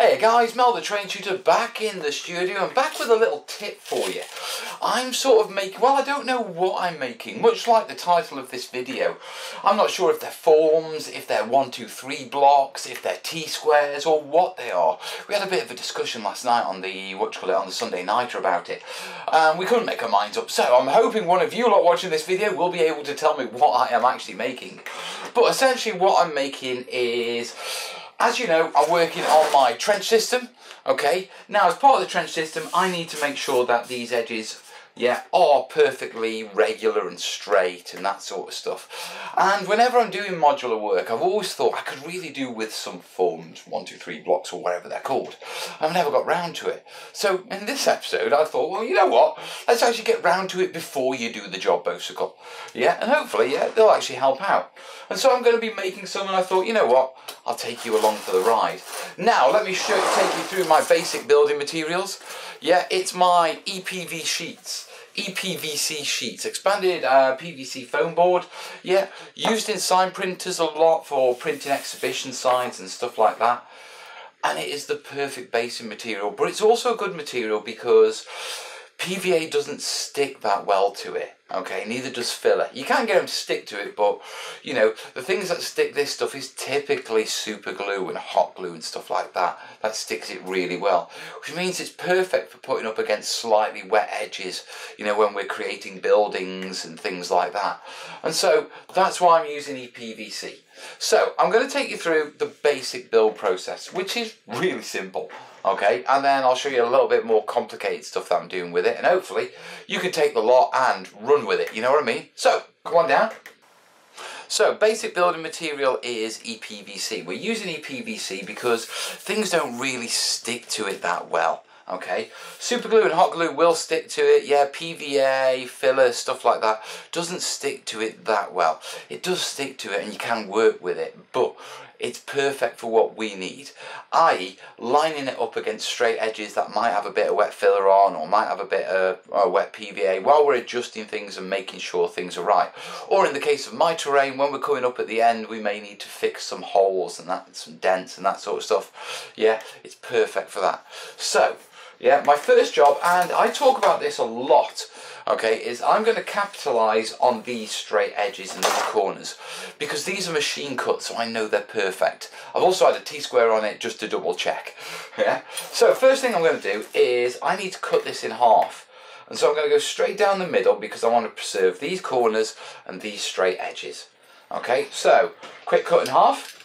Hey guys, Mel the Train Tutor back in the studio and back with a little tip for you. I'm sort of making, well, I don't know what I'm making, much like the title of this video. I'm not sure if they're forms, if they're 1, 2, 3 blocks, if they're T-squares or what they are. We had a bit of a discussion last night on the, on the Sunday nighter about it. We couldn't make our minds up, so I'm hoping one of you lot watching this video will be able to tell me what I am actually making. But essentially what I'm making is, as you know, I'm working on my trench system, okay? Now, as part of the trench system, I need to make sure that these edges, are perfectly regular and straight and that sort of stuff. And whenever I'm doing modular work, I've always thought I could really do with some forms, 1, 2, 3 blocks or whatever they're called. I've never got round to it. So in this episode, I thought, well, you know what? Let's actually get round to it before you do the job, Bosicle. And hopefully, they'll actually help out. And so I'm going to be making some, and I thought, you know what? I'll take you along for the ride. Now, let me take you through my basic building materials. It's my EPVC sheets, expanded PVC foam board. Used in sign printers a lot for printing exhibition signs and stuff like that. And it is the perfect basing material, but it's also a good material because PVA doesn't stick that well to it, okay? Neither does filler. You can get them to stick to it, but, you know, the things that stick this stuff is typically super glue and hot glue and stuff like that. That sticks it really well, which means it's perfect for putting up against slightly wet edges, you know, when we're creating buildings and things like that. And so that's why I'm using EPVC. So I'm going to take you through the basic build process, which is really simple. Okay, and then I'll show you a little bit more complicated stuff that I'm doing with it, and hopefully you can take the lot and run with it, you know what I mean? So, come on down. So, basic building material is EPVC. We're using EPVC because things don't really stick to it that well. Okay, super glue and hot glue will stick to it. PVA, filler, stuff like that doesn't stick to it that well. It does stick to it and you can work with it, but it's perfect for what we need, i.e. lining it up against straight edges that might have a bit of wet filler on or might have a bit of wet PVA while we're adjusting things and making sure things are right. Or in the case of my terrain, when we're coming up at the end, we may need to fix some holes and that, some dents and that sort of stuff. It's perfect for that. So, my first job, and I talk about this a lot, okay, is I'm going to capitalise on these straight edges and these corners because these are machine cut, so I know they're perfect. I've also had a T-square on it just to double check. So first thing I'm going to do is I need to cut this in half, and so I'm going to go straight down the middle because I want to preserve these corners and these straight edges. Okay, so quick cut in half.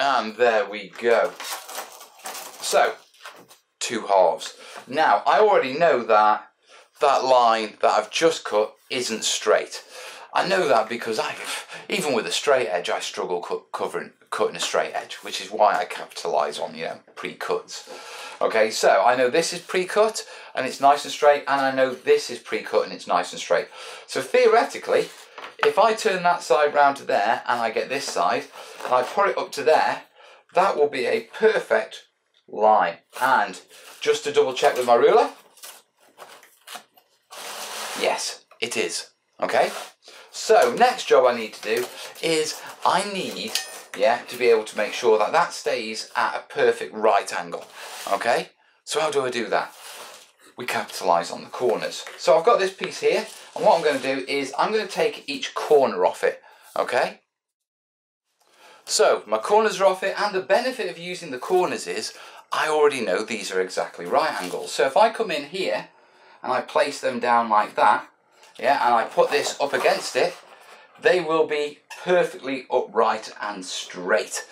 And there we go. So, 2 halves. Now, I already know that that line that I've just cut isn't straight. I know that because even with a straight edge, I struggle cutting a straight edge, which is why I capitalise on, pre-cuts. Okay, so I know this is pre-cut and it's nice and straight, and I know this is pre-cut and it's nice and straight. So theoretically, if I turn that side round to there and I get this side and I put it up to there, that will be a perfect line. And just to double check with my ruler, yes, it is. Okay, so next job I need to do is I need to be able to make sure that that stays at a perfect right angle. Okay, so how do I do that? We capitalise on the corners. So I've got this piece here, and what I'm going to do is I'm going to take each corner off it, okay? So my corners are off it, and the benefit of using the corners is I already know these are exactly right angles. So if I come in here and I place them down like that, and I put this up against it, they will be perfectly upright and straight.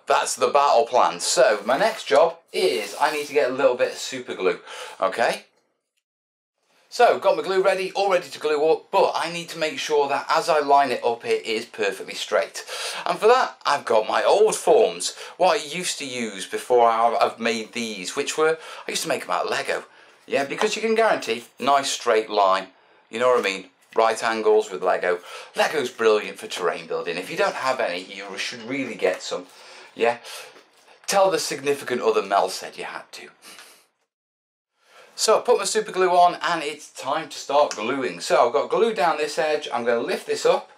That's the battle plan. So my next job is I need to get a little bit of super glue, okay? So, got my glue ready, all ready to glue up, but I need to make sure that as I line it up, it is perfectly straight. And for that, I've got my old forms, what I used to use before I've made these, which were, I used to make them out of Lego. Because you can guarantee nice straight line, you know what I mean? Right angles with Lego. Lego's brilliant for terrain building. If you don't have any, you should really get some. Tell the significant other Mel said you had to. So I put my super glue on and it's time to start gluing. So I've got glue down this edge. I'm going to lift this up.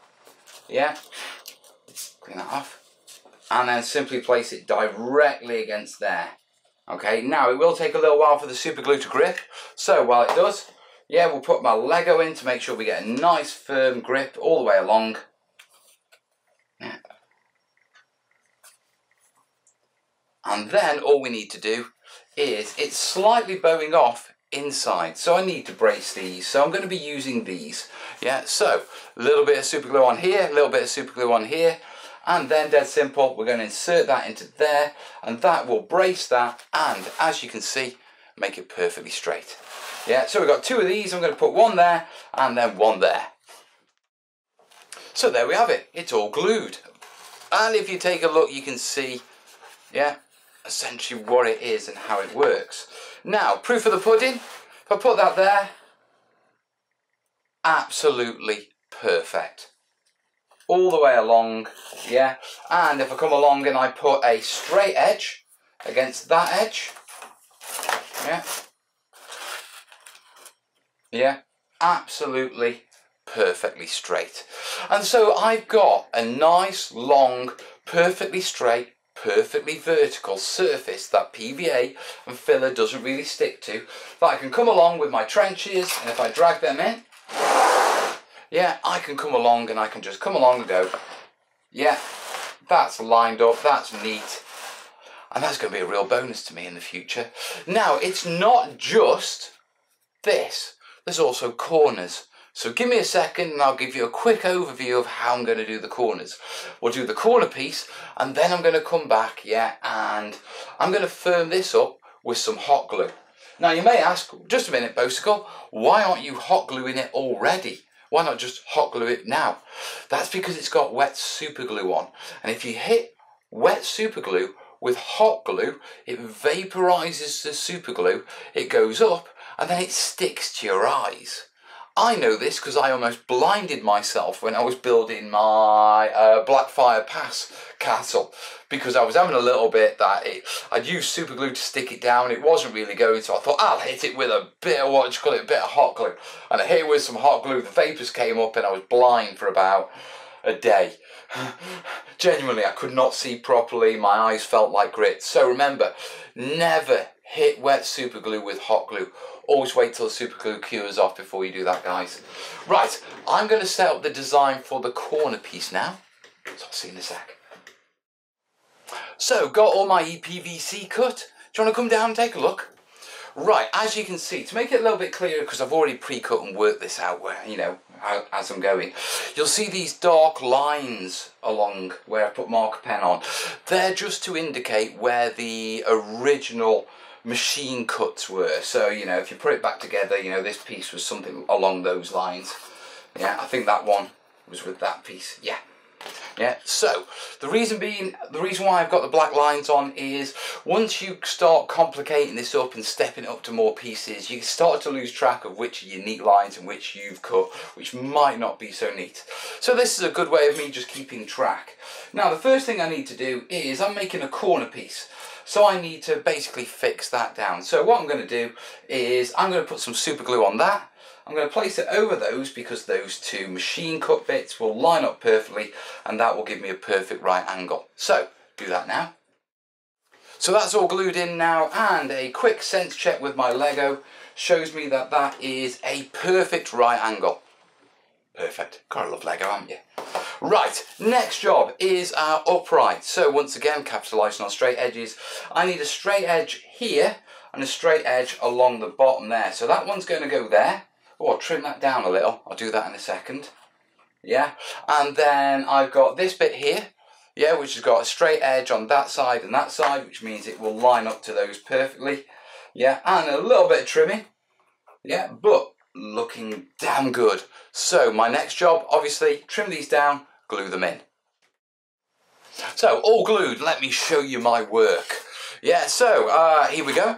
Yeah. Clean that off. And then simply place it directly against there. Okay, now it will take a little while for the super glue to grip. So while it does, yeah, we'll put my Lego in to make sure we get a nice firm grip all the way along. Yeah. And then all we need to do is, it's slightly bowing off inside, so I need to brace these, so I'm going to be using these. Yeah, so a little bit of super glue on here, a little bit of super glue on here, and then dead simple, we're going to insert that into there, and that will brace that, and as you can see, make it perfectly straight. Yeah, so we've got two of these. I'm going to put one there and then one there. So there we have it, it's all glued. And if you take a look, you can see, yeah, essentially what it is and how it works. Now, proof of the pudding, if I put that there, absolutely perfect. All the way along, yeah. And if I come along and I put a straight edge against that edge, yeah. Yeah, absolutely perfectly straight. And so I've got a nice, long, perfectly straight, perfectly vertical surface that PVA and filler doesn't really stick to, that I can come along with my trenches, and if I drag them in, yeah, I can come along and I can just come along and go, yeah, that's lined up, that's neat, and that's going to be a real bonus to me in the future. Now, it's not just this, there's also corners. So give me a second and I'll give you a quick overview of how I'm going to do the corners. We'll do the corner piece and then I'm going to come back, yeah, and I'm going to firm this up with some hot glue. Now you may ask, just a minute, Bosicle, why aren't you hot gluing it already? Why not just hot glue it now? That's because it's got wet super glue on. And if you hit wet super glue with hot glue, it vaporizes the super glue, it goes up, and then it sticks to your eyes. I know this because I almost blinded myself when I was building my Blackfire Pass castle, because I was having a little bit that I'd used super glue to stick it down, it wasn't really going, so I thought I'll hit it with a bit of a bit of hot glue, and I hit it with some hot glue, the vapours came up and I was blind for about a day. Genuinely, I could not see properly, my eyes felt like grit. So remember, never hit wet super glue with hot glue. Always wait till the super glue cures off before you do that, guys. Right, I'm going to set up the design for the corner piece now, so I'll see you in a sec. So, got all my EPVC cut. Do you want to come down and take a look? Right, as you can see, to make it a little bit clearer, because I've already pre-cut and worked this out, where, you know, as I'm going, you'll see these dark lines along where I put marker pen on. They're just to indicate where the original machine cuts were. So, you know, if you put it back together, you know, this piece was something along those lines. Yeah, I think that one was with that piece. Yeah. Yeah, so the reason why I've got the black lines on is once you start complicating this up and stepping it up to more pieces, you start to lose track of which are your neat lines and which you've cut, which might not be so neat. So this is a good way of me just keeping track. Now, the first thing I need to do is I'm making a corner piece. So I need to basically fix that down. So what I'm going to do is I'm going to put some super glue on that. I'm going to place it over those because those two machine cut bits will line up perfectly and that will give me a perfect right angle. So do that now. So that's all glued in now, and a quick sense check with my Lego shows me that that is a perfect right angle. Perfect. Gotta love Lego, haven't you? Right, next job is our upright. So once again, capitalising on straight edges, I need a straight edge here and a straight edge along the bottom there. So that one's going to go there. Oh, I'll trim that down a little. I'll do that in a second. Yeah, and then I've got this bit here, yeah, which has got a straight edge on that side and that side, which means it will line up to those perfectly. Yeah, and a little bit of trimming. Yeah, but looking damn good. So my next job, obviously, trim these down, glue them in. So all glued, let me show you my work. Yeah, so here we go.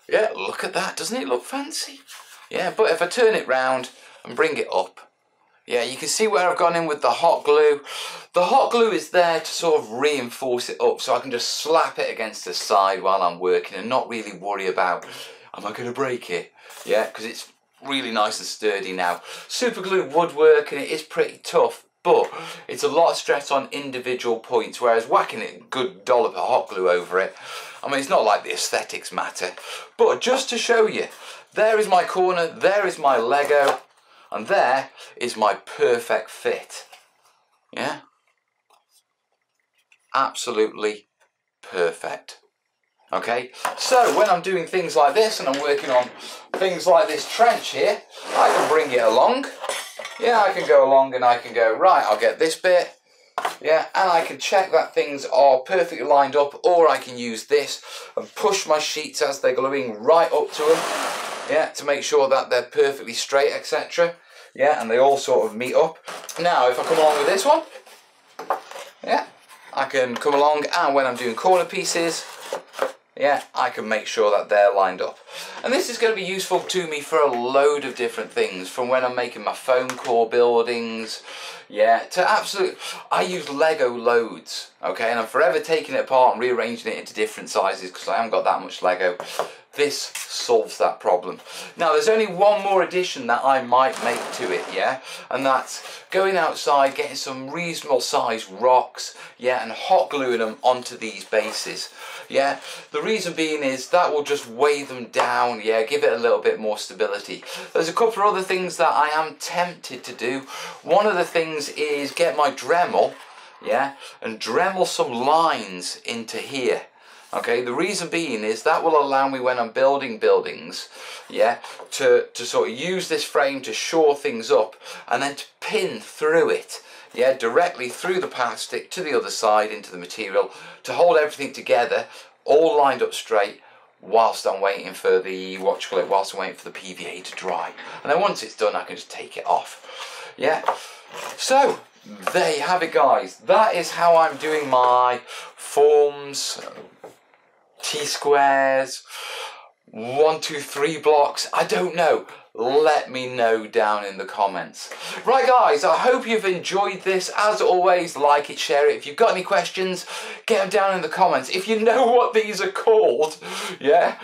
Yeah, look at that, doesn't it look fancy? Yeah, but if I turn it round and bring it up, Yeah, you can see where I've gone in with the hot glue. The hot glue is there to sort of reinforce it up, so I can just slap it against the side while I'm working and not really worry about, am I going to break it? Yeah, because it's really nice and sturdy now. Super glue would work, and it is pretty tough, but it's a lot of stress on individual points, whereas whacking it a good dollop of hot glue over it, I mean, it's not like the aesthetics matter. But just to show you, there is my corner, there is my Lego, and there is my perfect fit. Yeah? Absolutely perfect. Okay? So when I'm doing things like this and I'm working on things like this trench here, I can bring it along. Yeah, I can go along and I can go, right, I'll get this bit. Yeah, and I can check that things are perfectly lined up, or I can use this and push my sheets as they're gluing right up to them. Yeah, to make sure that they're perfectly straight, etc. Yeah, and they all sort of meet up. Now, if I come along with this one, yeah, I can come along, and when I'm doing corner pieces, yeah, I can make sure that they're lined up. And this is going to be useful to me for a load of different things, from when I'm making my foam core buildings, yeah, to absolute, I use Lego loads, okay, and I'm forever taking it apart and rearranging it into different sizes because I haven't got that much Lego. This solves that problem. Now, there's only one more addition that I might make to it, yeah, and that's going outside, getting some reasonable sized rocks, yeah, and hot gluing them onto these bases. Yeah, the reason being is that will just weigh them down, yeah, give it a little bit more stability. There's a couple of other things that I am tempted to do. One of the things is get my Dremel, yeah, and Dremel some lines into here. Okay, the reason being is that will allow me when I'm building buildings, yeah, to sort of use this frame to shore things up and then to pin through it. Yeah, directly through the plastic to the other side into the material to hold everything together, all lined up straight, whilst I'm waiting for the, whilst I'm waiting for the PVA to dry. And then once it's done, I can just take it off. Yeah, so there you have it, guys. That is how I'm doing my forms, T-squares, 1, 2, 3 blocks. I don't know. Let me know down in the comments. Right, guys, I hope you've enjoyed this. As always, like it, share it. If you've got any questions, get them down in the comments. If you know what these are called, yeah,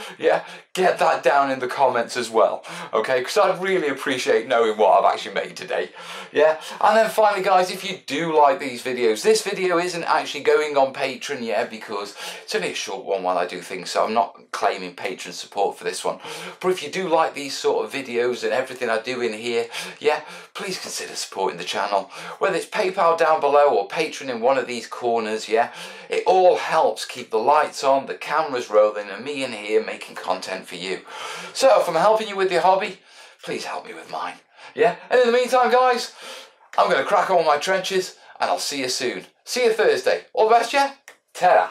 get that down in the comments as well, okay? Because I'd really appreciate knowing what I've actually made today, yeah? And then finally, guys, if you do like these videos, this video isn't actually going on Patreon yet because it's only a short one while I do things, so I'm not claiming patron support for this one. But if you do like these sort of videos and everything I do in here, yeah, please consider supporting the channel. Whether it's PayPal down below or Patreon in one of these corners, yeah, it all helps keep the lights on, the cameras rolling, and me in here making content for you. So if I'm helping you with your hobby, please help me with mine, yeah? And in the meantime, guys, I'm going to crack on with my trenches, and I'll see you soon. See you Thursday. All the best, yeah? Ta-ra.